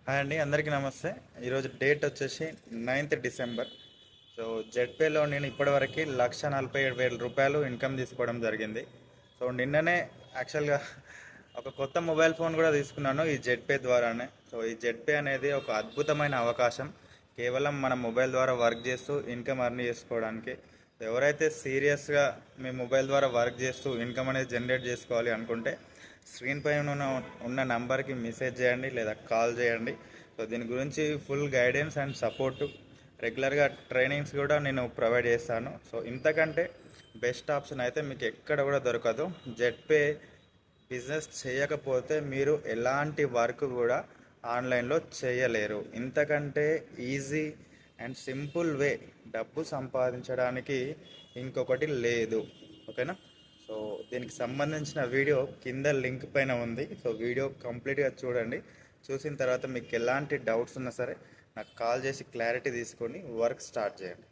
Hi అండి, అందరికీ నమస్తే. ఈరోజు డేట్ వచ్చేసి 9th డిసెంబర్. సో జెడ్పేలో నేను ఇప్పటివరకు 1,47,000 రూపాయలు ఇన్కమ్ తీసుకోవడం జరిగింది. సో నిన్ననే యాక్చువల్గా ఒక కొత్త మొబైల్ ఫోన్ కూడా తీసుకున్నాను ఈ జెడ్పే ద్వారానే. సో ఈ జెడ్పే అనేది ఒక అద్భుతమైన అవకాశం, కేవలం మన మొబైల్ ద్వారా వర్క్ చేస్తూ ఇన్కమ్ అర్న్ చేసుకోవడానికి. ఎవరైతే సీరియస్గా మీ మొబైల్ ద్వారా వర్క్ చేస్తూ ఇన్కమ్ అనేది జనరేట్ చేసుకోవాలి అనుకుంటే స్క్రీన్ పైన ఉన్న నంబర్కి మెసేజ్ చేయండి లేదా కాల్ చేయండి. సో దీని గురించి ఫుల్ గైడెన్స్ అండ్ సపోర్టు, రెగ్యులర్గా ట్రైనింగ్స్ కూడా నేను ప్రొవైడ్ చేస్తాను. సో ఇంతకంటే బెస్ట్ ఆప్షన్ అయితే మీకు ఎక్కడ కూడా దొరకదు. జెడ్పే బిజినెస్ చేయకపోతే మీరు ఎలాంటి వర్క్ కూడా ఆన్లైన్లో చేయలేరు. ఇంతకంటే ఈజీ అండ్ సింపుల్ వే డబ్బు సంపాదించడానికి ఇంకొకటి లేదు. ఓకేనా? సో దీనికి సంబంధించిన వీడియో కింద లింక్ పైన ఉంది. సో వీడియో కంప్లీట్గా చూడండి. చూసిన తర్వాత మీకు ఎలాంటి డౌట్స్ ఉన్నా సరే నాకు కాల్ చేసి క్లారిటీ తీసుకొని వర్క్ స్టార్ట్ చేయండి.